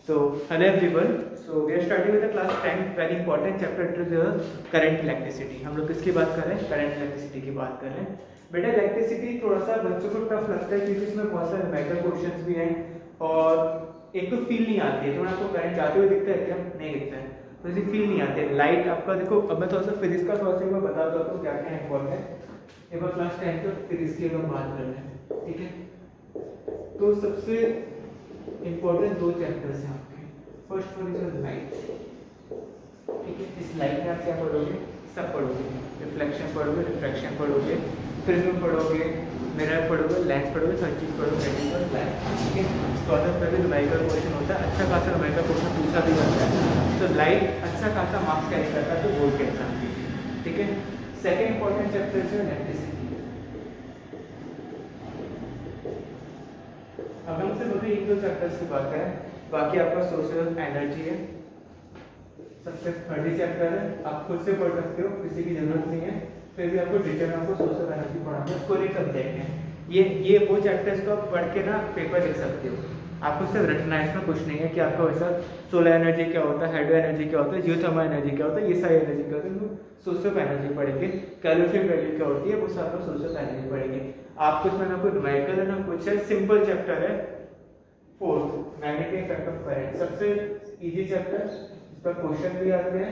So hello everyone. So we are starting with the class 10 very important chapter to the current electricity. हम लोग किसकी बात कर रहे हैं? करंट इलेक्ट्रिसिटी की बात कर रहे हैं. बेटा इलेक्ट्रिसिटी थोड़ा सा बच्चों को टफ लगता है क्योंकि इसमें बहुत सारे न्यूमेरिकल क्वेश्चंस भी हैं और एक तो फील नहीं आती है. थोड़ा आपको करंट जाते हुए दिखता है क्या? नहीं दिखता है. तो ऐसी फील नहीं आती है. लाइट आपका देखो, अब मैं थोड़ा सा फिजिक्स का थोड़ा सा मैं बता दूं आपको क्या क्या इंपॉर्टेंट है. एक बार क्लास 10 तो फिजिक्स की हम बात कर रहे हैं. ठीक है, तो सबसे इंपॉर्टेंट दो चैप्टर्स हैं आपके. First one is light. ठीक है, इस लाइट में आप क्या पढ़ोगे? सब पढ़ोगे. रिफ्लेक्शन पढ़ोगे, रिफ्रैक्शन पढ़ोगे, प्रिज्म पढ़ोगे, मिरर पढ़ोगे, लेंस पढ़ोगे, हर चीज पढ़ोगे. ठीक है, स्कॉलर का भी न्यूमेरिकल क्वेश्चन होता है. अच्छा खासा न्यूमेरिकल क्वेश्चन पूछा भी जाता है. तो लाइट अच्छा खासा मार्क्स कैरी करता है तो बोर्ड के एग्जाम के. ठीक है, सेकंड इंपॉर्टेंट चैप्टर है इलेक्ट्रिसिटी. अब हम सिर्फ अभी एक दो चैप्टर्स की बात करें, बाकी आपका सोर्सेज ऑफ एनर्जी है. सबसे थर्ड चैप्टर है, आप खुद से पढ़ सकते हो, किसी की जरूरत नहीं है. फिर भी आपको डिटेल में आपको सोर्स ऑफ एनर्जी पढ़ाना है. कोई सब्जेक्ट है ये वो चैप्टर्स को आप पढ़ के ना पेपर लिख सकते हो. आपको सिर्फ रटना है, इसमें कुछ नहीं है कि आपका वैसा सोलर एनर्जी क्या होता है, हाइड्रो एनर्जी क्या होता है, जियोथर्मल एनर्जी क्या होता है, ये सारी एनर्जी क्या होती है. सोर्स ऑफ एनर्जी पढ़ेंगे. कैलोरीफिक वैल्यू क्या होती है वो सब आप सोर्स ऑफ एनर्जी पढ़ेंगे. आपको इसमें ना कोई न्यूमेरिकल है ना कुछ है. सिंपल चैप्टर है. Fourth magnetic effect of current, सबसे इजी चैप्टर. इस पर क्वेश्चन भी आते हैं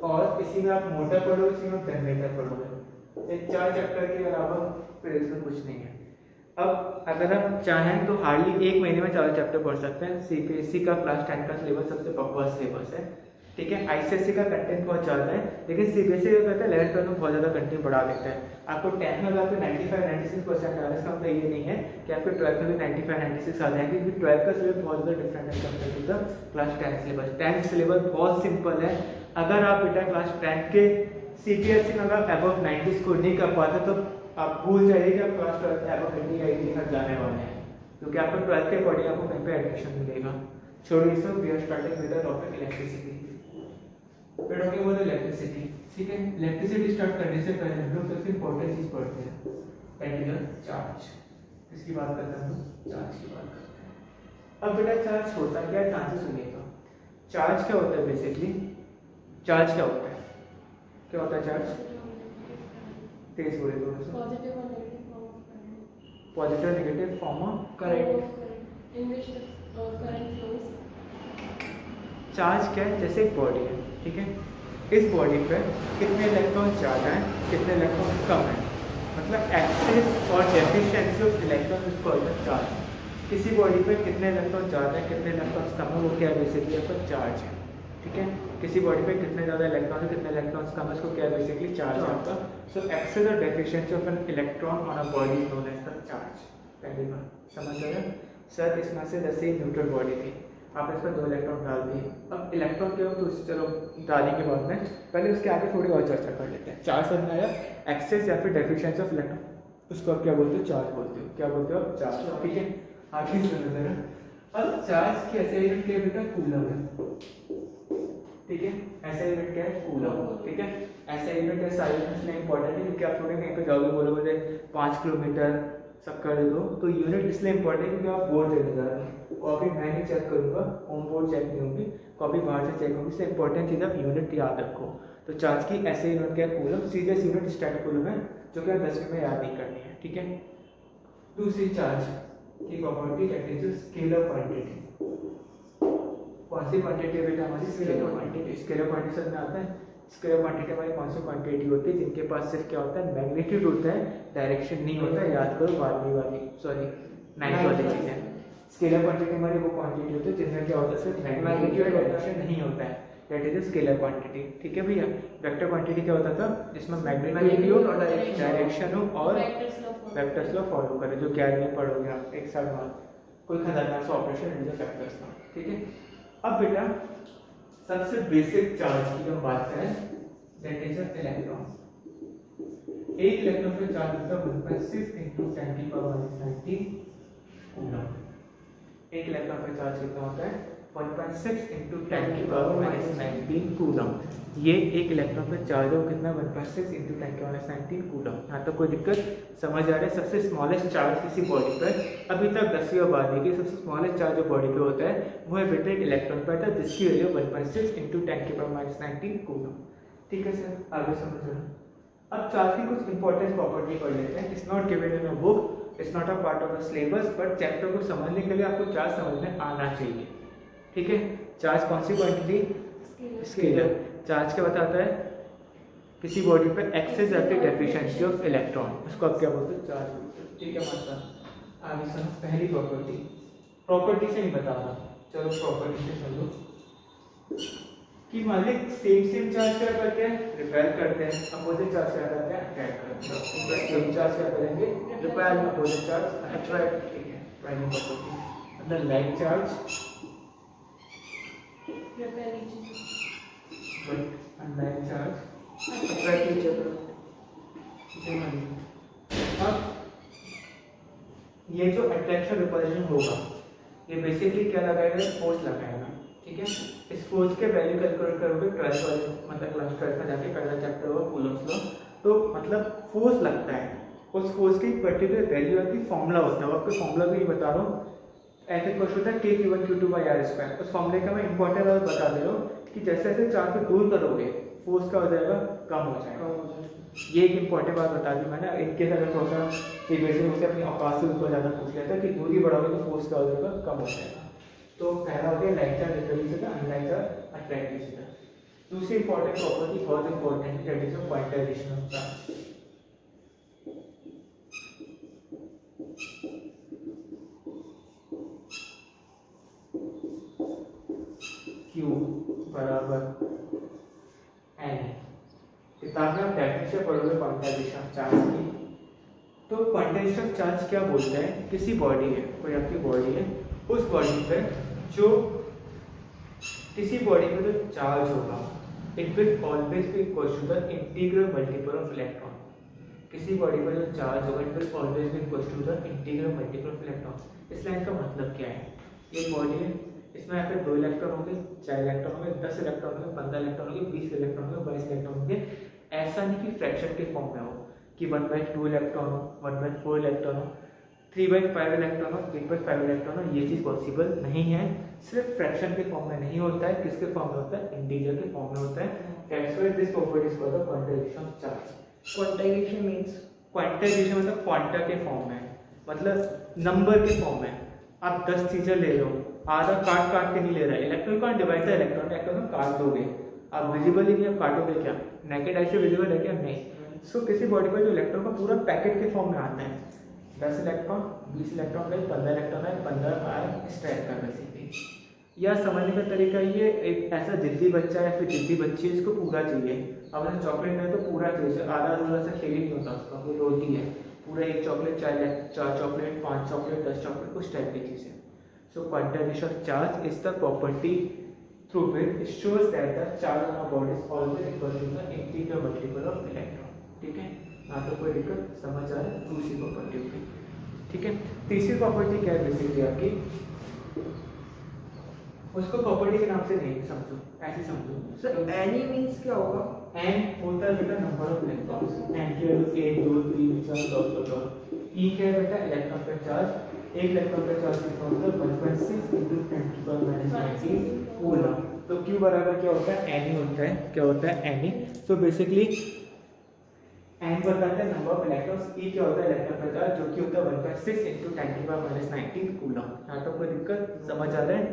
और इसी में आप मोटर पढ़ो, इसी में जनरेटर पढ़ोगे. ये चार चैप्टर के अलावा फिर इसमें कुछ नहीं है. अब अगर आप चाहें तो हार्डली एक महीने में 4 चैप्टर पढ़ सकते हैं. सीपीएससी का क्लास 10 का सिलेबस सबसे बकवास सिलेबस है. ठीक है, आईसीएससी का कंटेंट बहुत ज़्यादा है, लेकिन सीबीएसई का कहता है 11th में बहुत ज़्यादा कंटेंट बढ़ा देता है. आपको 10th में अगर आपको 95-96% आ रहा है, इसका मतलब ये नहीं है कि आपको 12th में भी 95-96 आ जाएंगे, क्योंकि 12th का सिलेबस बहुत ज़्यादा डिफरेंट है compare to the class 10 syllabus. 10th syllabus बहुत सिंपल है. अगर आप बेटा क्लास 10 के सीबीएसई में अगर अबव 90 स्कोर नहीं कर पाते तो आप भूल जाइए कि आप क्लास 12 अबव 80 के साथ जाने वाले हैं, क्योंकि आपको 12th के अकॉर्डिंग आपको कहीं पर एडमिशन मिलेगा. छोड़िए सब, we are starting with the topic electricity. फिर टॉकिंग अबाउट इलेक्ट्रिसिटी. ठीक है, इलेक्ट्रिसिटी स्टार्ट करने से पहले हम लोग सबसे इंपॉर्टेंट चीज पढ़ते हैं, दैट इज चार्ज. किसकी बात करते हैं हम लोग? चार्ज की बात करते हैं. अब बेटा चार्ज होता क्या है? ध्यान से सुनिएगा. चार्ज क्या होता है? बेसिकली चार्ज क्या होता है? क्या होता है चार्ज? तेज बोले तो. पॉजिटिव और negative form of current in which current flows. Charge क्या है? जैसे एक बॉडी है. ठीक है, इस बॉडी पर कितने इलेक्ट्रॉन ज़्यादा हैं, कितने इलेक्ट्रॉन कम हैं, मतलब एक्सेस और deficiency of electron is called the charge. किसी बॉडी पर कितने इलेक्ट्रॉन ज़्यादा हैं, कितने इलेक्ट्रॉन कम है, वो क्या है? बेसिकली आपका चार्ज है. ठीक है, किसी बॉडी पे कितने ज़्यादा इलेक्ट्रॉन है, कितने इलेक्ट्रॉन्स कम है, इसको क्या है? बेसिकली चार्ज है आपका. सो एक्सेस और deficiency of an electron on a body is known as the charge. पहली बात समझ रहे हैं सर? इसमें से जैसे ही न्यूट्रल बॉडी थी, आप इस पर 2 इलेक्ट्रॉन डाल दिए. अब इलेक्ट्रॉन के तो चलो डालने के बाद में पहले उसके आगे थोड़ी और चर्चा कर लेते हैं. चार्ज समझ आया? एक्सेस या फिर डेफिशिएंसी ऑफ इलेक्ट्रॉन, उसको आप क्या बोलते हो? चार्ज बोलते हो. क्या बोलते हो? चार्ज. ठीक है, आगे सुनो जरा. अब चार्ज की ऐसे यूनिट क्या बेटा? कूलम है. ठीक है, ऐसा यूनिट क्या है? कूलम. ठीक है, ऐसा यूनिट है. सारी इसलिए इंपॉर्टेंट है क्योंकि आप थोड़े कहीं पे जाओगे, बोलोगे 5 किलोमीटर सब कर दो, तो यूनिट इसलिए इंपॉर्टेंट है क्योंकि आप बोर्ड देने जा रहे हैं. कॉपी मैं नहीं चेक करूंगा, होम बोर्ड चेक नहीं होगी, कॉपी बाहर से चेक होगी. इसलिए इंपॉर्टेंट चीज़ आप यूनिट याद रखो. तो चार्ज की ऐसे यूनिट क्या है? Coulomb. Serious unit static coulomb है, जो कि 10वीं में याद नहीं करनी है. ठीक है, दूसरी चार्ज की property that is scalar quantity. कौन सी क्वांटिटी है बेटा? हमारी स्केलर क्वांटिटी. स्केलर क्वांटिटी में आता है. स्केलर क्वांटिटी हमारी कौन सी क्वांटिटी होती है? जिनके पास सिर्फ क्या होता है? मैग्नीट्यूड होता है, डायरेक्शन नहीं होता है. याद करो 12वीं वाली, सॉरी 9th वाली चीजें. स्केलर क्वांटिटी हमारी वो क्वांटिटी होती है जिनमें क्या होता है? सिर्फ मैग्नीट्यूड और डायरेक्शन नहीं होता है. That is scalar quantity. ठीक है भैया. वेक्टर क्वांटिटी क्या होता था? जिसमें मैग्नीट्यूड और डायरेक्शन हो और वेक्टर्स लॉ फॉलो करे, जो 11वीं में पढ़ोगे आप एक साल बाद. कोई खतरनाक सा operation in the vectors law. ठीक है, अब बेटा सबसे बेसिक चार्ज की जो बात करें, दैट इज इलेक्ट्रॉन. एक इलेक्ट्रॉन का चार्ज होता है 1.6 × 10⁻⁹ कूलम. एक इलेक्ट्रॉन का चार्ज कितना होता है? 1.6 इंटू 10 की पावर माइनस 19 कूलम। ये एक इलेक्ट्रॉन पर चार्ज हो कितना 1.6 इंटू 10 की माइनस 19 कूलम। यहाँ तक कोई दिक्कत समझ आ रहा है? सबसे स्मॉलेस्ट चार्ज किसी बॉडी पर अभी तक 10वीं और 12वीं की सबसे स्मॉलेस्ट चार्ज जो बॉडी पे होता है वो है बेटा एक इलेक्ट्रॉन पर था जिसकी वैल्यू 1.6 इंटू 10 की पावर माइनस 19 कूलम। ठीक है सर, आगे समझ रहे हैं। अब चार्ज की कुछ इंपॉर्टेंट प्रॉपर्टी पढ़ लेते हैं। It's not given in a book, it's not a part of the syllabus, but chapter को समझने के लिए आपको चार्ज समझ में आना चाहिए। ठीक है, चार्ज कौन सी क्वांटिटी? स्केलर। चार्ज क्या बताता है? किसी बॉडी पे एक्सेस या फिर डेफिशिएंसी ऑफ इलेक्ट्रॉन, उसको आप क्या बोलते हैं? चार्ज बोलते हैं। ठीक है मतलब आगे सुनो, पहली प्रॉपर्टी, प्रॉपर्टी से नहीं बता रहा, चलो प्रॉपर्टी से समझो कि मालिक सेम चार्ज क्या करते हैं? रिपेल करते हैं। अपोजिट चार्ज क्या करते हैं? अट्रैक्ट करते हैं। सेम चार्ज क्या करेंगे? Repel, opposite charge attract. ठीक है, पहली प्रॉपर्टी। मतलब like charge repel each but unlike charge attract each other. अब ये जो अट्रैक्शन रिपल्शन होगा ये बेसिकली क्या लगाएगा? फोर्स लगाएगा। ठीक है, इस फोर्स के वैल्यू कैलकुलेट करोगे 12 वाले मतलब क्लास 12 में जाके पहला चैप्टर होगा कूलम्स लॉ। तो मतलब फोर्स लगता है, उस फोर्स की पर्टिकुलर वैल्यू आती है, फॉर्मूला होता है। आपको फॉर्मूला भी बता रहा हूँ, ऐसे क्वेश्चन होता है K Q1 Q2 by R square. उस फॉर्मूले का मैं इंपॉर्टेंट बात बता दे रहा हूँ कि जैसे जैसे चार्ज को दूर करोगे फोर्स का हो जाएगा कम हो जाएगा। ये एक इंपॉर्टेंट बात बता दी मैंने। इनके अगर थोड़ा सा प्रीवियस में उसे अपनी औकात से ऊपर ज़्यादा पूछ लेता है कि दूरी बढ़ाओगे तो फोर्स का हो जाएगा कम हो जाएगा। तो पहला हो गया like charge repel each other, unlike charge attract each other. दूसरी इंपॉर्टेंट प्रॉपर्टी बहुत इंपॉर्टेंट है, that is the quantization of charge. Q बराबर N। किताब में आप डेफिनेशन पढ़ोगे क्वांटाइजेशन ऑफ चार्ज की। तो क्वांटाइजेशन ऑफ चार्ज क्या बोलता है? किसी बॉडी है, कोई आपकी बॉडी है, उस बॉडी पे जो किसी बॉडी पे जो चार्ज होगा it will always be equal to the integral multiple of electron. किसी बॉडी पर जो चार्ज होगा it will always be equal to the integral multiple of electron. इस लाइन का मतलब क्या है? ये बॉडी है, इसमें यहाँ पे 2 इलेक्ट्रॉन होंगे, 4 इलेक्ट्रॉन होंगे, 10 इलेक्ट्रॉन होंगे, 15 इलेक्ट्रॉन होंगे, 20 इलेक्ट्रॉन होंगे, 22 इलेक्ट्रॉन होंगे। ऐसा नहीं कि फ्रैक्शन के फॉर्म में हो कि 1/2 इलेक्ट्रॉन हो, 1/4 इलेक्ट्रॉन हो, 3/5 इलेक्ट्रॉन हो, 8/5 इलेक्ट्रॉन हो। ये चीज़ पॉसिबल नहीं है। सिर्फ फ्रैक्शन के फॉर्म में नहीं होता है, किसके फॉर्म में होता है? इंटीजर के फॉर्म में होता है। That's why this property is called the quantization of charge. Quantization means quantization मतलब क्वांटा के फॉर्म में, मतलब नंबर के फॉर्म में। आप 10 चीजें ले लो, आधा काट के नहीं ले रहा है। इलेक्ट्रॉन का डिवाइड है, इलेक्ट्रॉन काट दोगे, आप विजिबल ही नहीं, आप काटोगे क्या? नेकेड आई से विजिबल है क्या? नहीं। सो किसी बॉडी पर जो इलेक्ट्रॉन का पूरा पैकेट के फॉर्म में आता है, 10 इलेक्ट्रॉन, 20 इलेक्ट्रॉन गए, 15 इलेक्ट्रॉन आए, 15 आए, इस टाइप का बेसिकली। या समझने का तरीका ये, एक ऐसा जिद्दी बच्चा है फिर जिद्दी बच्ची है, इसको पूरा चाहिए। अब अगर चॉकलेट में तो पूरा चाहिए, आधा अधूरा सा खेल ही नहीं होता उसका, वो रोटी है पूरा। 1 चॉकलेट, 4 चॉकलेट, 5 चॉकलेट, 10 चॉकलेट, उस टाइप की चीज़ है। So quantization of charge is the property through which it shows that the charge on a body is always equal to the integral multiple of electron। ठीक है, ना तो कोई दिक्कत, समझ आ रहा है? दूसरी प्रॉपर्टी होगी। ठीक है, तीसरी प्रॉपर्टी क्या है बेसिकली आपकी? उसको प्रॉपर्टी के नाम से नहीं समझो, ऐसे समझो। सर एनी मींस क्या होगा? एन होता है बेटा नंबर ऑफ इलेक्ट्रॉन्स। एन की वैल्यू 1 2 3 4 5 ई क्या है बेटा? इलेक्ट्रॉन का चार्ज। एक इलेक्ट्रॉन का चार्ज कितना होता है? 1.6 × 10⁻⁻⁹ कूलम। तो Q बराबर क्या होता है? N होता है। क्या होता है? N। सो बेसिकली N बताता है नंबर ऑफ इलेक्ट्रॉन्स, E क्या होता है? इलेक्ट्रॉन का चार्ज, जो कि होता है 1.6 × 10⁻⁻⁹ कूलम। यहाँ तक कोई दिक्कत समझ आ रहा है?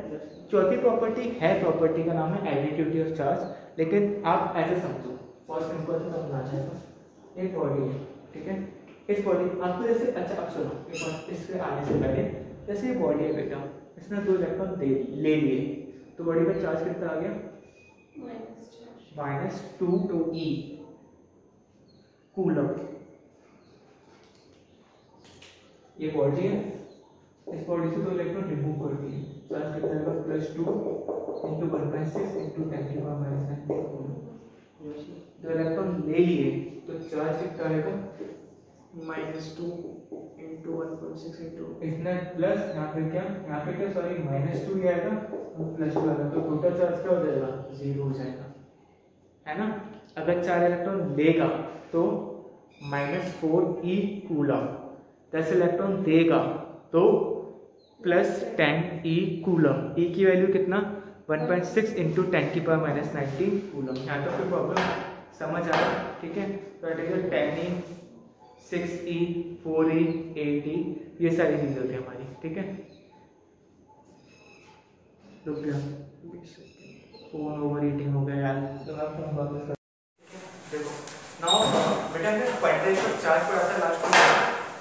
चौथी प्रॉपर्टी है, प्रॉपर्टी का नाम है एडिटिविटी ऑफ चार्ज, लेकिन आप ऐसे समझो, फर्स्ट सिंपल से समझना चाहिए। एक बॉडी है, ठीक है, इस बॉडी आपको जैसे, अच्छा अब सुनो, एक बार इससे आने से पहले, जैसे ये बॉडी है बेटा, इसने 2 इलेक्ट्रॉन ले लिए, तो बॉडी का चार्ज कितना आ गया? -2 E कूलम। ये बॉडी है, इस बॉडी से 2 इलेक्ट्रॉन रिमूव कर दिए, चार्ज कितना आएगा? +2 × 1.6 × 10⁻⁻⁹ कूलम। 2 इलेक्ट्रॉन ले लिए तो चार्ज कितना आएगा? -2 × 1.6 6 into इतना प्लस यहाँ पे क्या सॉरी -2 ही आएगा और +2 आएगा, तो टोटल चार्ज क्या हो जाएगा 0 हो जाएगा, है ना। अगर 4 इलेक्ट्रॉन लेगा तो -4 e कूलम, 10 इलेक्ट्रॉन देगा तो +10 e कूलम। e की वैल्यू कितना 1.6 इंटू 10⁻⁻⁹ कूलम। यहाँ तो कोई प्रॉब्लम समझ आ रहा है, ठीक है। तो 10e 6e 4e 8e ये सारी चीज़ें होती है हमारी, ठीक है। रुक गया, फोन ओवर हीटिंग हो गया यार, तो मैं फोन वापस कर। देखो नाउ बेटा हमने क्वांटाइजेशन चार्ज पढ़ा था लास्ट में।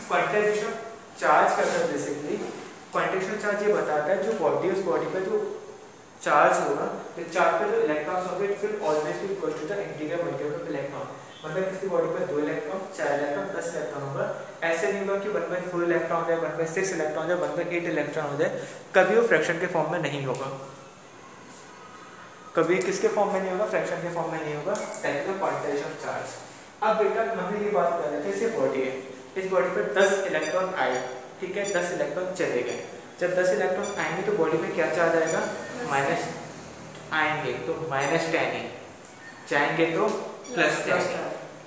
क्वांटाइजेशन चार्ज का मतलब बेसिकली क्वांटाइजेशन चार्ज ये बताता है जो बॉडी उस बॉडी पर जो चार्ज होगा, तो चार्ज पे जो इलेक्ट्रॉन्स होंगे it will always be equal to the integral multiple of electron. मतलब किसी बॉडी पर 2 इलेक्ट्रॉन 4 इलेक्ट्रॉन 10 इलेक्ट्रॉन होगा। ऐसे नहीं होगा कि 1/4 इलेक्ट्रॉन हो जाए, 1/6 इलेक्ट्रॉन हो जाए, 1/8 इलेक्ट्रॉन हो जाए, कभी वो फ्रैक्शन के फॉर्म में नहीं होगा। कभी किसके फॉर्म में नहीं होगा, फ्रैक्शन के फॉर्म में नहीं होगा। That is the quantization charge. अब बेटा हमने ये बात कर रहे थे, इसे बॉडी है, इस बॉडी पर 10 इलेक्ट्रॉन आए, ठीक है, 10 इलेक्ट्रॉन चले गए। जब 10 इलेक्ट्रॉन आएंगे तो बॉडी में क्या चार्ज आएगा, माइनस आएंगे तो -10 ही, जाएंगे तो +10।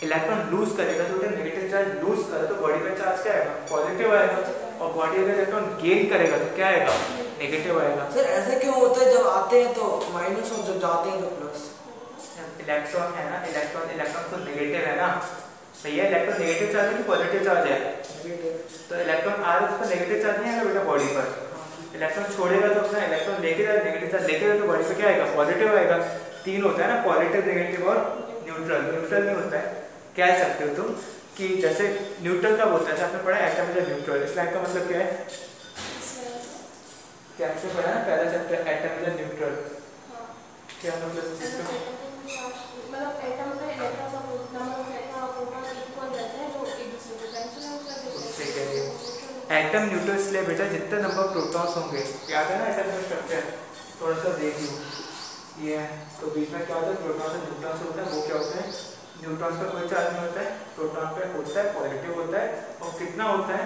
इलेक्ट्रॉन लूज करेगा तो नेगेटिव चार्ज लूज करे तो बॉडी का चार्ज क्या आएगा, पॉजिटिव आएगा। और बॉडी अगर इलेक्ट्रॉन गेन करेगा तो क्या आएगा, नेगेटिव आएगा। सर ऐसा क्यों होता है, जब आते हैं तो माइनस और जब जाते हैं तो प्लस? इलेक्ट्रॉन है ना, इलेक्ट्रॉन तो नेगेटिव है ना भैया, इलेक्ट्रॉन नेगेटिव चार्ज है कि पॉजिटिव चार्ज है, तो इलेक्ट्रॉन आ रहा है उस पर नेगेटिव चार्ज नहीं आएगा बेटा बॉडी पर। इलेक्ट्रॉन छोड़ेगा तो अपना इलेक्ट्रॉन लेके जाए, नेगेटिव चार्ज लेके जाए तो बॉडी पे क्या आएगा, पॉजिटिव आएगा। 3 होता है ना, पॉजिटिव, नेगेटिव और न्यूट्रल। न्यूट्रल नहीं होता है, कह सकते हो तुम कि जैसे न्यूट्रल कब होता है, जैसे आपने पढ़ा एटम इज न्यूट्रल। इस लाइन का मतलब क्या है, क्या आपने पढ़ा ना पहला चैप्टर एटम इज न्यूट्रल, क्या मतलब इसका, मतलब एटम में इलेक्ट्रॉन का नंबर ऑफ इलेक्ट्रॉन और प्रोटॉन इक्वल रहते हैं जो एक दूसरे को कैंसिल आउट कर देते हैं। उससे कह रही है एटम न्यूट्रल, इसलिए बेटा जितने नंबर प्रोटॉन्स होंगे, याद है ना एटम का स्ट्रक्चर, थोड़ा सा देख लो ये है, तो बीच में क्या होता है, प्रोटॉन से न्यूट्रॉन से होता है, वो क्या होता है, न्यूट्रॉन्स पर कोई चार्ज नहीं होता है, प्रोटॉन पे होता है, पॉजिटिव होता है। और कितना होता है,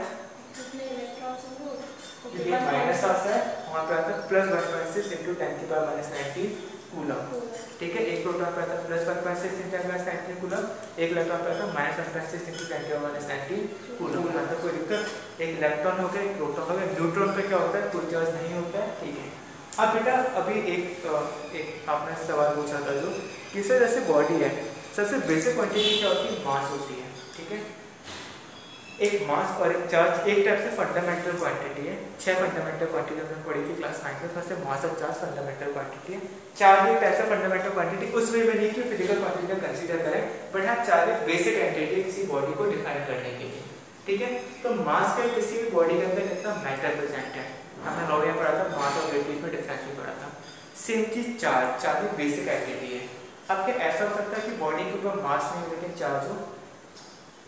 जितने इलेक्ट्रॉन्स होंगे ये माइनस आता है, वहाँ पे आता है +1.6 इंटू 10⁻⁹ कूलम, ठीक है। एक प्रोटॉन पे आता है +1.6 इंटू 10⁻⁹ कूलम, एक इलेक्ट्रॉन पे आता है -1.6 इंटू 10⁻⁹ कूलम। मतलब कोई दिक्कत, एक इलेक्ट्रॉन हो गया, एक प्रोटॉन हो गया। न्यूट्रॉन पे क्या होता है, कोई चार्ज नहीं होता है, ठीक है। अब बेटा अभी एक आपने सवाल पूछा था जो कि सर जैसे बॉडी है, सबसे बेसिक क्वांटिटी क्या होती है, मास होती है, ठीक है। एक मास और एक चार्ज एक टाइप से फंडामेंटल क्वांटिटी है। 6 फंडामेंटल क्वांटिटी हमने पढ़ी थी क्लास 9 में, फर्स्ट मास और चार्ज फंडामेंटल क्वांटिटी है। चार्ज एक टाइप से फंडामेंटल क्वांटिटी, उस वे में नहीं कि फिजिकल क्वांटिटी का कंसीडर करें, बट हाँ चार्ज एक बेसिक एंटिटी किसी बॉडी को डिफाइन करने के लिए, ठीक है। तो मास का किसी भी बॉडी के अंदर कितना मैटर प्रेजेंट है, हमने लॉ में पढ़ा था, मास और वेट में डिफरेंस भी पढ़ा था। सेम चीज चार्ज एक बेसिक एंटिटी है। अब क्या ऐसा हो सकता है कि बॉडी के ऊपर मास नहीं हो लेकिन चार्ज हो,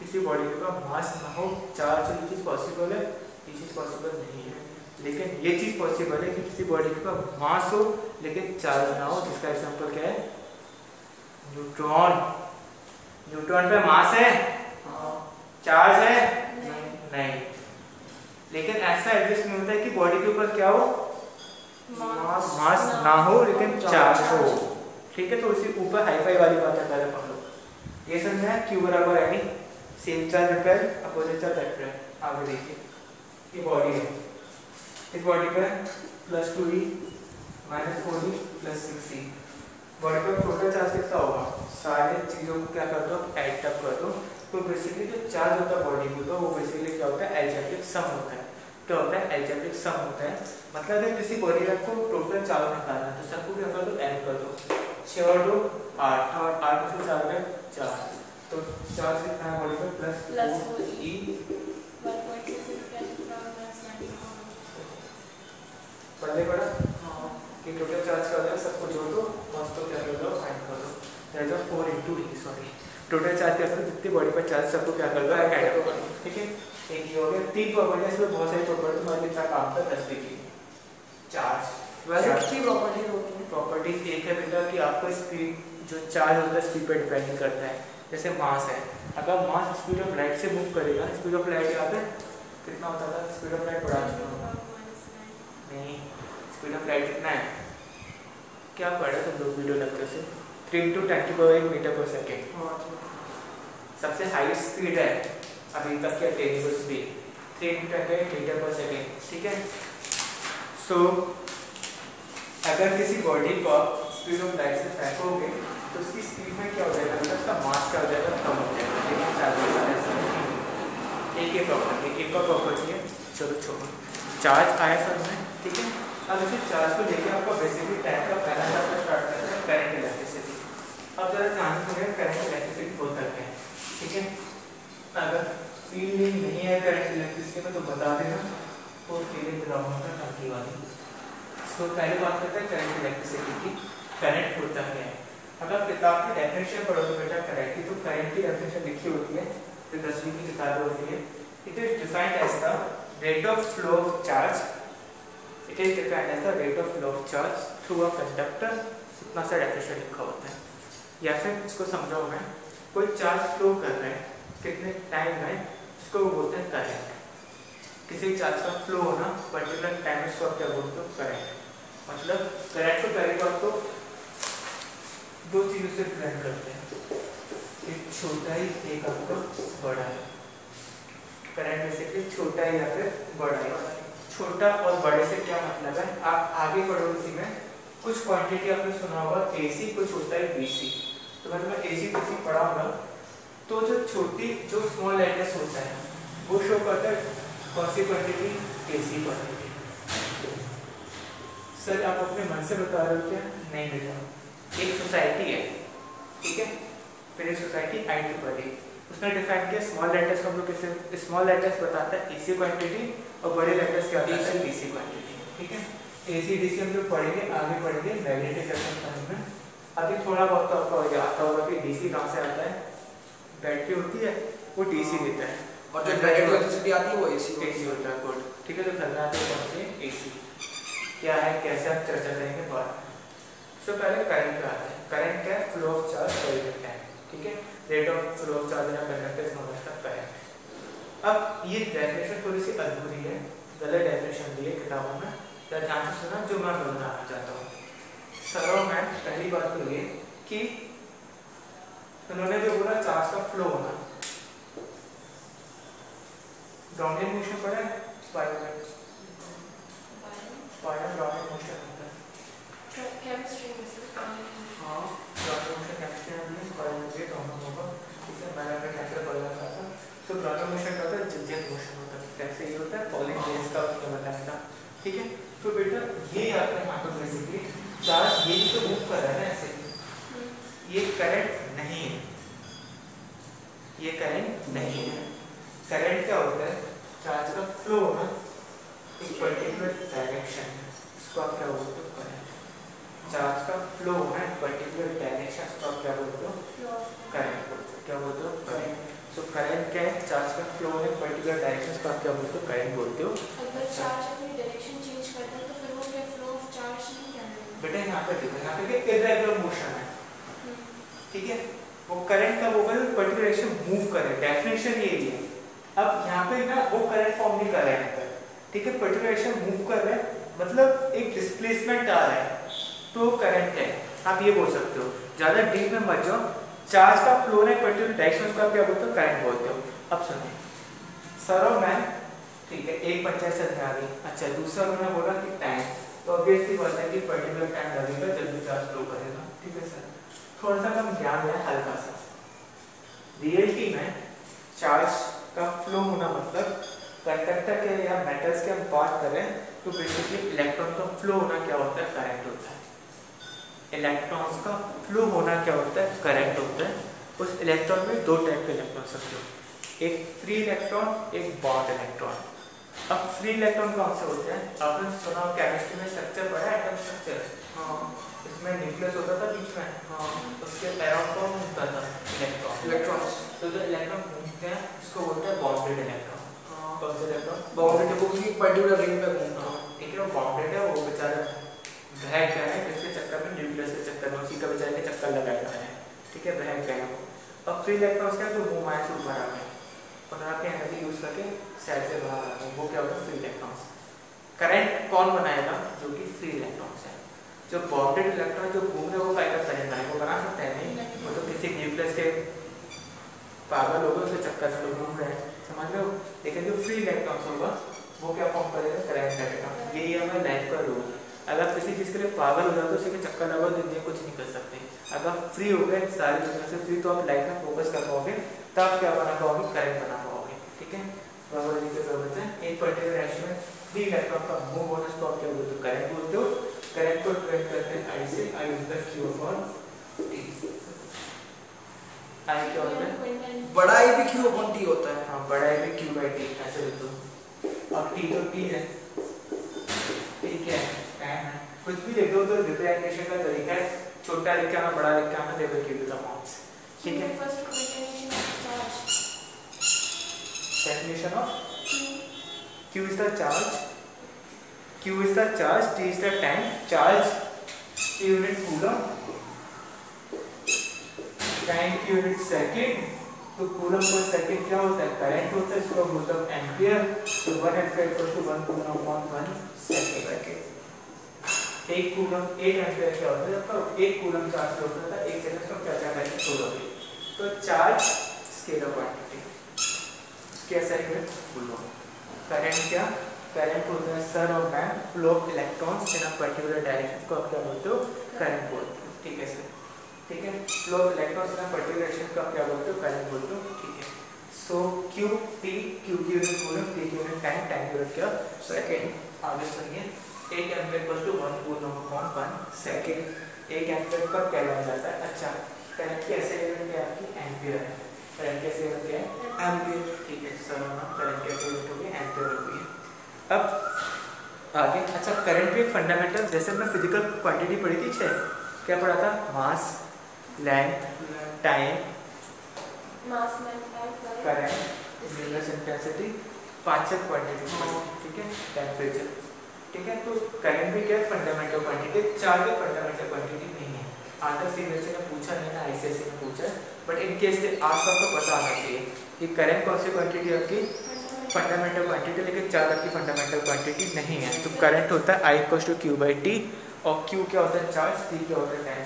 किसी बॉडी के ऊपर मास ना हो चार्ज हो, ये चीज पॉसिबल है, ये चीज पॉसिबल नहीं है। लेकिन ये चीज पॉसिबल है कि किसी बॉडी के ऊपर मास हो लेकिन चार्ज ना हो, जिसका एग्जांपल क्या है, न्यूट्रॉन। न्यूट्रॉन पे मास है, चार्ज है नहीं। लेकिन ऐसा एडजस्ट नहीं होता है कि बॉडी के ऊपर क्या हो, मास ना हो लेकिन चार्ज हो, ठीक है। तो उसी ऊपर हाईफाई वाली बात है पहले हम लोग ये समझना है, Q बराबर any same charge repel opposite charge repel. आगे देखिए ये बॉडी है, इस बॉडी पे +2e -4e +6e, बॉडी पे टोटल चार्ज कितना होगा, सारे चीजों को क्या कर दो, ऐड अप कर दो। तो बेसिकली जो चार्ज होता है बॉडी के ऊपर वो बेसिकली क्या होता है, अलजेब्रिक सम होता है। क्या होता है, अलजेब्रिक सम होता है। मतलब अगर किसी बॉडी को टोटल चार्ज निकालना है तो सबको क्या कर दो, ऐड कर दो, 6 और 2 8, 8 से 4 में 4, तो चार्ज कितना है बॉडी पे +4e 1.6 पहले पढ़ा कि टोटल चार्ज क्या होता है, सबको जोड़ दो, मास को क्या कर दो, फाइंड कर दो, that is 4 × e, sorry total charge क्या करो, जितनी बॉडी पर चार्ज सबको क्या कर दो, ऐड कर दो, ठीक है। एक ये हो गया। 3 प्रॉपर्टीज, इसमें बहुत सारी प्रॉपर्टी, तुम्हारे कितना काम था 10 की चार्ज। वैसे कितनी प्रॉपर्टीज होती हैं? प्रॉपर्टीज एक है बेटा कि आपका स्पीड, जो चार्ज होता है स्पीड पर डिपेंड करता है। जैसे मास है, अगर मास स्पीड ऑफ लाइट से मूव करेगा, स्पीड ऑफ लाइट यहाँ पे कितना होता था? स्पीड ऑफ लाइट बढ़ा चुका नहीं, स्पीड ऑफ लाइट कितना है? क्या पढ़ा तुम लोग वीडियो लेक्चर से? 3 × 10⁸ मीटर पर सेकेंड सबसे हाईएस्ट स्पीड है अभी तक के टेनिबल स्पीड 3 × 10⁸ मीटर पर सेकेंड, ठीक है। सो अगर किसी बॉडी को आप स्पीड ऑफ लाइट से फेंकोगे तो उसकी स्पीड में क्या हो जाएगा? मतलब उसका मास क्या हो जाएगा? कम हो जाएगा। एक ही प्रॉपर्टी, एक और प्रॉपर्टी है, चलो छोड़ो। चार्ज आया सब में, ठीक है। अब इसे चार्ज को लेके आपको बेसिकली टाइम का पहला चैप्टर स्टार्ट करते हैं, करंट इलेक्ट्रिसिटी। अब जरा ध्यान से करंट इलेक्ट्रिसिटी होता क्या है, ठीक है। अगर फीलिंग नहीं है करंट इलेक्ट्रिसिटी में तो बता देना, तो फीलिंग ग्राउंड का टंकी वाली। तो पहले बात करते हैं करंट इलेक्ट्रिसिटी की। करंट होता क्या है? अगर किताब की डेफिनेशन पढ़ोगे बेटा करंट की, तो करंट की डेफिनेशन लिखी होती है, जो 10वीं की किताब होती है। It is defined as the rate of flow of charge, it is defined as the rate of flow of charge through a conductor. इतना सा डेफिनेशन लिखा होता है। या फिर इसको समझाओ मैं, कोई चार्ज फ्लो कर रहा है कितने टाइम में, इसको बोलते हैं करंट। किसी चार्ज का फ्लो होना पर्टिकुलर टाइम, इसको आप क्या बोलते हो? करंट। मतलब करंट को पहले बात तो दो चीजों से डिफाइन करते हैं, एक छोटा ही, एक आपका बड़ा है। करंट बेसिकली छोटा है या फिर बड़ा है। छोटा और बड़े से क्या मतलब है? आप आगे बढ़ो इसी में, कुछ क्वांटिटी आपने सुना होगा AC, कुछ होता है BC। तो मतलब मैं AC BC पढ़ाऊंगा तो जो छोटी, जो स्मॉल लेटर्स होता है वो शो करता है कौन सी क्वांटिटी? AC quantity. सर आप अपने मन से बता रहे हो क्या? नहीं बेटा, एक सोसाइटी है, ठीक है। फिर एक सोसाइटी IEEE, उसने डिफाइन किया स्मॉल लेटर्स को हम लोग किसे? स्मॉल लेटर्स बताता है AC क्वांटिटी और बड़े लेटर्स क्या होता है? DC क्वांटिटी, ठीक है। AC DC हम लोग पढ़ेंगे, आगे पढ़ेंगे मैग्नेटिक इलेक्ट्रिक में। अभी थोड़ा बहुत तो आपको आता होगा कि DC कहाँ से आता है? बैटरी होती है वो DC देता है, और जो डायरेक्ट इलेक्ट्रिसिटी आती है वो AC होता है। गुड, ठीक है। तो करना है कौन से? AC क्या है, कैसे आप चर्चा करेंगे बाद में। सो पहले करंट का आता है। करंट क्या है? Flow of charge per unit time, ठीक है। Rate of flow of charge in a conductor is known as the current. अब ये डेफिनेशन थोड़ी सी अधूरी है, गलत डेफिनेशन दी है किताबों में, तो ध्यान से सुना जो मैं बताना चाहता हूँ। सर और मैं पहली बात तो ये कि उन्होंने जो बोला चार्ज का फ्लो होना, ग्राउंडेड मोशन पढ़ा है? ग्राउंडेड मोशन होता है केमिस्ट्री में से। हाँ, ग्राउंडेड मोशन केमिस्ट्री में बायोलॉजी दोनों होगा, ठीक है। मैंने अपने कैसे पढ़ा था। सो ग्राउंडेड मोशन का होता है जिगजैग मोशन होता है, कैसे ये होता है? फॉलिंग रेज का उसने बताया था, ठीक है। तो बेटा ये याद रखना तो बेसिकली चार्ज ये तो मूव कर रहा है ना ऐसे, ये करंट नहीं है, ये करंट नहीं है। करंट क्या होता है? चार्ज का फ्लो होना एक पर्टिकुलर डायरेक्शन है, इसको आप क्या बोलते हो? करंट। चार्ज का फ्लो होना एक पर्टिकुलर डायरेक्शन, इसको आप क्या बोलते हो? करंट बोलते हो। क्या बोलते हो? करंट। सो करंट क्या है? चार्ज का फ्लो होना एक पर्टिकुलर डायरेक्शन, इसको आप क्या बोलते हो? करंट बोलते हो। अगर चार्ज अपनी डायरेक्शन चेंज करता है तो फिर वो क्या फ्लो ऑफ चार्ज नहीं कहलाएगा? बेटा यहाँ पे देखो, यहाँ पे इर्रेगुलर मोशन है, ठीक है। वो करंट का वो पर्टिकुलर डायरेक्शन मूव करे, डेफिनेशन यही है। अब यहाँ पे ना वो करंट फॉर्म नहीं कर रहा है, ठीक है। पर्टिकुलर डायरेक्शन मूव कर रहा है, मतलब एक डिस्प्लेसमेंट आ रहा है, तो करंट है। आप ये बोल सकते हो, ज्यादा डीप में मत जाओ। चार्ज का फ्लो ना पर्टिकुलर डायरेक्शन, उसको आप क्या बोलते हो? करंट बोलते हो। अब सुनिए सर और मैं, ठीक है, एक बच्चा से ध्यान दी। अच्छा, दूसरा उन्होंने बोला कि टाइम, तो ऑब्वियसली बात है कि पर्टिकुलर टाइम लगेगा जब भी चार्ज फ्लो करेगा, ठीक है सर। थोड़ा सा कम ध्यान दें, हल्का सा। रियलिटी में चार्ज का फ्लो होना मतलब कंडक्टर के या मेटल्स के हम बात करें तो बेसिकली इलेक्ट्रॉन का फ्लो होना क्या होता है? करंट होता है। इलेक्ट्रॉन्स का फ्लो होना क्या होता है? करंट होता है। उस इलेक्ट्रॉन में दो टाइप के इलेक्ट्रॉन सकते हो, एक फ्री इलेक्ट्रॉन, एक बॉन्ड इलेक्ट्रॉन। अब फ्री इलेक्ट्रॉन कौन से होते हैं? आपने सुना केमिस्ट्री में स्ट्रक्चर पढ़ा है, एटम स्ट्रक्चर। हाँ, इसमें न्यूक्लियस होता था बीच में, हाँ, उसके अराउंड कौन घूमता था? इलेक्ट्रॉन्स। तो जो इलेक्ट्रॉन घूमते हैं उसको बोलते हैं बॉन्डेड इलेक्ट्रॉन। हाँ, कौन से इलेक्ट्रॉन? बॉन्डेड, वो किसी पर्टिकुलर रिंग पे घूमता है, ठीक है। वो बॉन्डेड है, वो बेचारा बह गया है इसके चक्कर में, न्यूक्लियस के चक्कर में, उसी का बेचारे के चक्कर लगाया है, ठीक है, बह गया है। अब फ्री इलेक्ट्रॉन्स क्या है? जो मुंह से ऊपर आ गए, उन्होंने अपनी एनर्जी यूज करके सेल से बाहर आ गए, वो क्या होगा फ्री इलेक्ट्रॉन्स। करंट कौन बनाएगा? जो कि फ्री इलेक्ट्रॉन्स है। जो बॉन्डेड इलेक्ट्रॉन जो घूम रहे वो फाइबर करंट बनाएगा, वो बना सकते हैं नहीं, वो तो किसी न्यूक्लियस के पागल लोगों से चक्कर से लोग घूम रहे हैं, समझ रहे हो। लेकिन जो फ्री इलेक्ट्रॉन्स होगा वो क्या फॉर्म करेगा? करंट करेगा। यही हमारा लाइफ का रूल। अगर किसी चीज़ के लिए पागल हो जाए तो उसे चक्कर लगाओ, दुनिया कुछ नहीं कर सकते। अगर फ्री हो गए सारी दुनिया से फ्री, तो आप लाइफ में फोकस कर पाओगे, तब क्या बना पाओगे? करंट बना पाओगे। ठीक है, बायोलॉजी के प्रवचन हैं एक पर्टिकुलर रेशियो में फ्री इलेक्ट्रॉन का मूव होना स्टॉप क्या बोलते हो? करंट बोलते हो। करंट को ट्रेड करते हैं आई से, I is the Q for T. I क्या होता है? बड़ा आई भी क्यू अपॉन टी होता है। हाँ, बड़ा आई भी क्यू बाई टी ऐसे लिख दो। और टी तो टी है, टी क्या है? टाइम है। कुछ भी लिख दो तो रिप्रेजेंटेशन का तरीका है, छोटा लिख के आना, बड़ा लिख के आना, level Q to the marks. ठीक है, definition of q is the charge, q is the charge, t is the time, charge की यूनिट कूलम, टाइम की यूनिट सेकंड, तो कूलम पर सेकंड क्या होता है? करंट होता है, इसको बोलते हैं एम्पियर। तो 1 ampere equal to 1 coulomb upon 1 second. एक कूलम 1 एम्पियर क्या होता है? जब एक कूलम चार्ज होता है 1 सेकंड का क्या चार्ज है? 2 होगी। तो चार्ज स्केलर क्वांटिटी कैसा है? कूलम। करंट क्या? करंट होता है सर और ma'am flow of electrons in a particular direction को आप क्या बोलते हो? करंट बोलते हो। ठीक है सर, ठीक है। Flow of electrons in a particular direction को आप क्या बोलते हो? करंट बोलते हो। ठीक है, सो क्यू टी, क्यू की यूनिट कूलम, टी की यूनिट टाइम, टाइम की यूनिट क्या? सेकंड। आगे सुनिए, 1 ampere equal to 1 coulomb upon 1 second. 1 ampere कब कहलाया जाता है? अच्छा, करंट की ऐसे यूनिट क्या है आपकी? एम्पियर है। करंट की ऐसे यूनिट क्या है? एम्पियर। ठीक है सर, करंट की ऐसे यूनिट होगी एम्पियर होगी। अब आगे, अच्छा करंट भी एक फंडामेंटल, जैसे हमने फिजिकल क्वांटिटी पढ़ी थी 6, क्या पढ़ा था? Mass, length, time, current, nucleus intensity, 5 quantity. ठीक है, टेम्परेचर। ठीक है, तो करंट भी क्या फंडामेंटल क्वांटिटी, 4 के फंडामेंटल क्वांटिटी नहीं है। आधा सीबीएसई ने पूछा नहीं ना, आईसीएसई ने पूछा, बट इन केस आज आपको पता आना चाहिए कि करंट कौन सी क्वांटिटी आपकी? फंडामेंटल क्वांटिटी, लेकिन 4 की फंडामेंटल क्वांटिटी नहीं है। तो करंट होता है I equals to Q by T, और क्यू क्या होता है? चार्ज, टी क्या होता है? टाइम।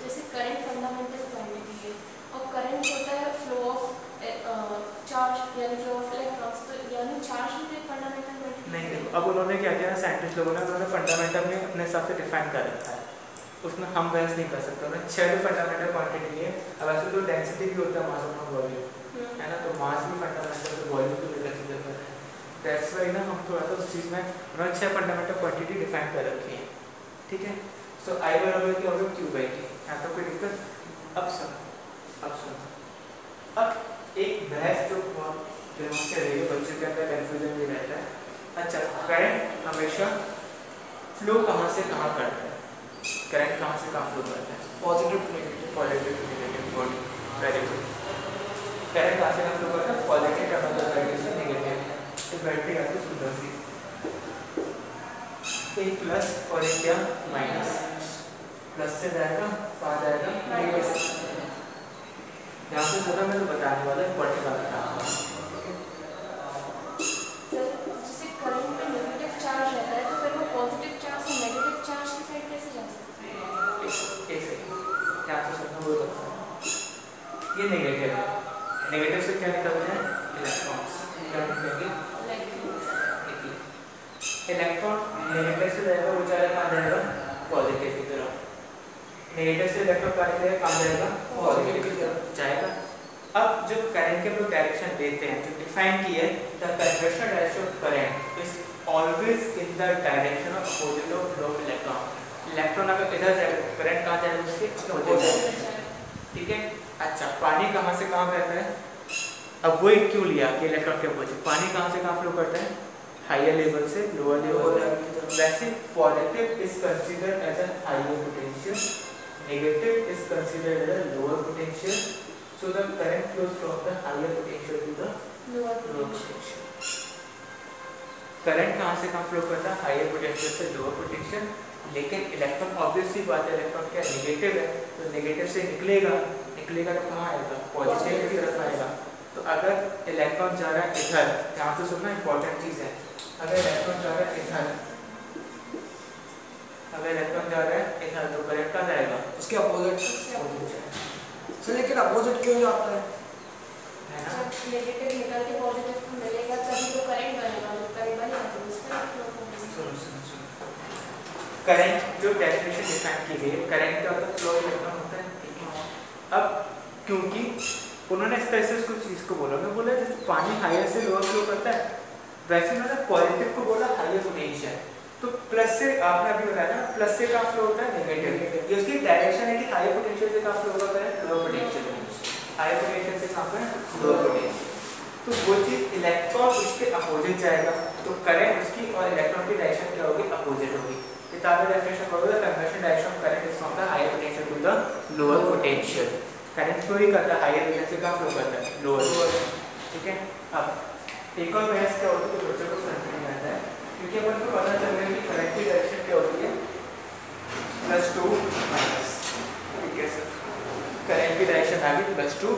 जैसे करंट फंडामेंटल क्वांटिटी है और करंट होता है फ्लो ऑफ चार्ज यानी फ्लो ऑफ इलेक्ट्रॉन्स, तो यानी चार्ज भी एक फंडामेंटल क्वांटिटी नहीं। देखो अब उन्होंने क्या किया, साइंटिस्ट लोगों ने उन्होंने फंडामेंटल में अपने हिसाब से डिफाइन कर रखा है, उसमें हम बहस नहीं कर सकते। उन्होंने 6 फंडामेंटल क्वांटिटी है। अब ऐसे तो डेंसिटी भी होता है, मास अपॉन वॉल्यूम है ना, तो मास भी फंडामेंटल, तो वॉल्यूम भी कंसीडर करते हैं। दैट्स व्हाई ना हम थोड़ा सा उस चीज़ में उन्होंने 6 फंडामेंटल क्वांटिटी डिफाइन कर रखी है। ठीक है, सो आई बराबर क्या होगा? Q by T. यहाँ तो कोई दिक्कत? अब सुनो, अब एक बहस जो दिनों से रही है, बच्चों के अंदर कन्फ्यूजन भी रहता है। अच्छा, करंट हमेशा फ्लो कहाँ से कहाँ करता है? करंट कहाँ से कहाँ फ्लो करता है? Positive to negative. Positive to negative. Good, very good. Current कहाँ से कहाँ फ्लो करता है? पॉजिटिव टर्मिनल बैटरी से नेगेटिव। तो बैटरी आती है सुंदर सी, एक प्लस और एक क्या? माइनस। प्लस से जाएगा, कहाँ जाएगा? माइनस। यहाँ से ज़्यादा मैं तो बताने वाला इंपॉर्टेंट बात था। जैसे करंट में नेगेटिव चार्ज रहता है, तो फिर वो पॉजिटिव चार्ज से नेगेटिव चार्ज की साइड कैसे जा सकता है? एक सेकंड, क्या तो समझना वो लगता है, ये नेगेटिव है, नेगेटिव से क्या निकलते हैं? इलेक्ट्रॉन्स। क्या निकलेंगे? इलेक्ट्रॉन नेगेटिव से जाएगा, वो कहाँ जाएगा? पॉजिटिव की तरफ। नेगेटिव से इलेक्ट्रॉन कहाँ जाएगा? पॉजिटिव की तरफ जाएगा। अब जो करंट के लोग डायरेक्शन देते हैं, जो डिफाइन किया है, the conventional direction of current is always in the direction of opposite of flow of electron. Electron अगर इधर जाएगा, करंट कहाँ जाएगा? उसके अपोजिट। ठीक है, अच्छा पानी कहाँ से कहाँ बहता है? अब वो एक क्यों लिया कि इलेक्ट्रॉन के अपोजिट? पानी कहाँ से कहाँ फ्लो करता है? हायर लेवल से लोअर लेवल। वैसे positive is considered as an higher potential, negative is considered as a lower potential, so the current flows from the higher potential to the lower potential. Current कहाँ से कहाँ flow करता है? Higher potential से lower potential. लेकिन electron obviously बात है, electron क्या नेगेटिव है, तो नेगेटिव से निकलेगा तो कहाँ आएगा? पॉजिटिव की तरफ आएगा। तो अगर इलेक्ट्रॉन जा रहा है इधर, ध्यान से सुनना इंपॉर्टेंट चीज है, अगर इलेक्ट्रॉन जा रहा है इधर, अगर इलेक्ट्रॉन जा रहा है इधर तो करंट कहाँ जाएगा? उसके अपोजिट। सर लेकिन अपोजिट क्यों जाता है? जब नेगेटिव निकल के पॉजिटिव को मिलेगा तभी तो करंट बनेगा, तो करंट बनेगा तो उसका फ्लो होगा। करंट जो डेफिनेशन डिफाइन की गई है, करंट का मतलब फ्लो इलेक्ट्रॉन होता है, ठीक है। अब क्योंकि उन्होंने स्पेसिफिक कुछ चीज को बोला, मैं बोला जैसे पानी हायर से लोअर फ्लो करता है, वैसे उन्होंने पॉजिटिव को बोला हायर पोटेंशियल। तो प्लस से आपने अभी बताया ना, प्लस से कहाँ फ्लो होता है? नेगेटिव। ये उसकी डायरेक्शन है कि हायर पोटेंशियल से कहाँ फ्लो होता है? Lower potential. हायर पोटेंशियल से कहाँ पे? Lower potential. तो वो चीज इलेक्ट्रॉन उसके अपोजिट जाएगा, तो करंट उसकी और इलेक्ट्रॉन की डायरेक्शन क्या होगी? अपोजिट होगी। किताब में डेफिनेशन पढ़ोगे, conversion direction of current is from the higher potential to the lower potential. Current flow ही करता है, हायर पोटेंशियल से कहाँ फ्लो करता है? लोअर। ठीक है। अब एक और मैथ्स क्या होती है जो बच्चों को समझ नहीं आता है, क्योंकि अपन को पता चल रहा है कि करंट की डायरेक्शन क्या होती है? +2 माइनस। ठीक है सर, करंट की डायरेक्शन आ गई +2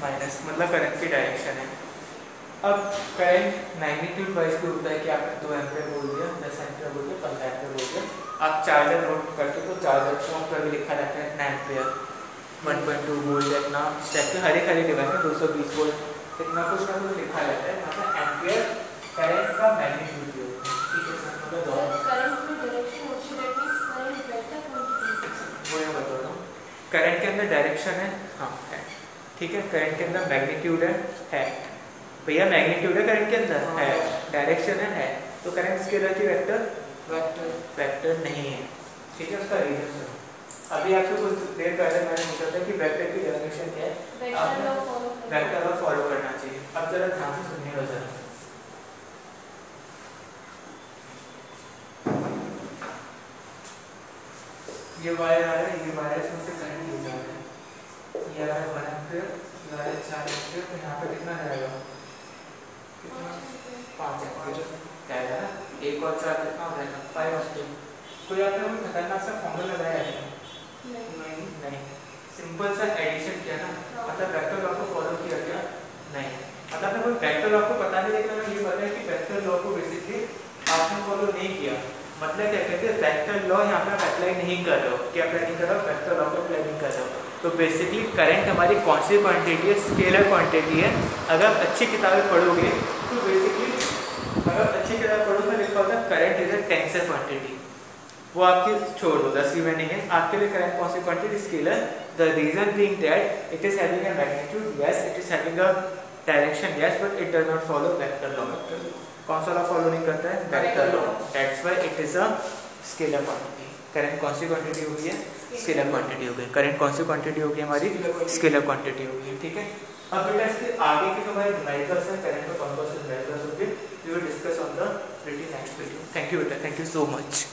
माइनस, मतलब करंट की डायरेक्शन है। अब करंट मैग्नीट्यूड वाइज भी होता है कि आपने 2 एम्पीयर बोल दिया, 10 एम्पीयर बोल दिया, 15 एम्पीयर बोल दिया। आप चार्जर नोट करते तो चार्जर फॉर्म पर भी लिखा रहता है 9 एम्पीयर, 1.2 वोल्ट, इतना स्टेप के हर एक डिवाइस में 220 वोल्ट, इतना कुछ ना कुछ लिखा रहता है। मतलब एम्पीयर करंट का मैग्नीट्यूड भी होता है। ठीक है सर, मतलब करंट की डायरेक्शन होती है, that means current vector quantity. वो मैं बता रहा हूँ, करंट के अंदर डायरेक्शन है, हाँ है, ठीक है। करंट के अंदर मैग्नीट्यूड है भैया, मैग्नीट्यूड है करंट के अंदर, है। डायरेक्शन है, तो करंट स्केलर की वेक्टर नहीं है, ठीक है। उसका रीजन सुनो। अभी आपसे कुछ देर पहले मैंने पूछा था कि वेक्टर की डेफिनेशन क्या है, वेक्टर लॉ फॉलो करना चाहिए। अब जरा ध्यान से सुनिएगा जरा, ये वायर आ रहा है, ये वायर इसमें से करंट ले जा रहा है, ये आ रहा है 1 एम्पीयर, ये आ रहा है 4 एम्पीयर, तो यहाँ पे कितना जाएगा? कितना? 5 एम्पीयर जाएगा ना। 1 और 4 कितना हो जाएगा? 5 एम्पीयर। कोई आपने कोई खतरनाक सा फॉर्मूला लगाया है? नहीं। सिंपल सा एडिशन किया ना, मतलब वेक्टर लॉ को फॉलो किया क्या? नहीं। मतलब आपने कोई वेक्टर लॉ को पता नहीं, लेकिन हमें ये पता है कि वेक्टर लॉ को बेसिकली आपने फॉलो नहीं किया। मतलब क्या कहते हैं, वेक्टर लॉ यहाँ पे आप अप्लाई नहीं कर रहे हो। क्या अप्लाई नहीं कर रहे हो? वेक्टर लॉ को अप्लाई नहीं कर रहे हो। तो बेसिकली करंट हमारी कौन सी क्वांटिटी है? स्केलर क्वांटिटी है। अगर आप अच्छी किताबें पढ़ोगे तो बेसिकली, अगर अच्छी किताब पढ़ोगे तो लिखा होता है current is a tensor quantity, वो आपकी छोड़ दो, 10वीं में नहीं है। आपके लिए करंट कौन सी quantity? Scalar. The reason being that it is having a magnitude, yes, it is having a direction, yes, but it does not follow vector law. कौन सा लॉ फॉलो नहीं करता है? Vector law. That's why it is a scalar quantity. Current कौन सी quantity होगी? Scalar quantity हो गई। करंट कौन सी क्वांटिटी होगी हमारी? स्केलर क्वांटिटी होगी। ठीक है। अब बेटा इसके आगे के जो हमारे न्यूमेरिकल्स हैं, करंट में कौन कौन से न्यूमेरिकल्स होंगे, we will discuss on the next video. Thank you बेटा, थैंक यू सो मच।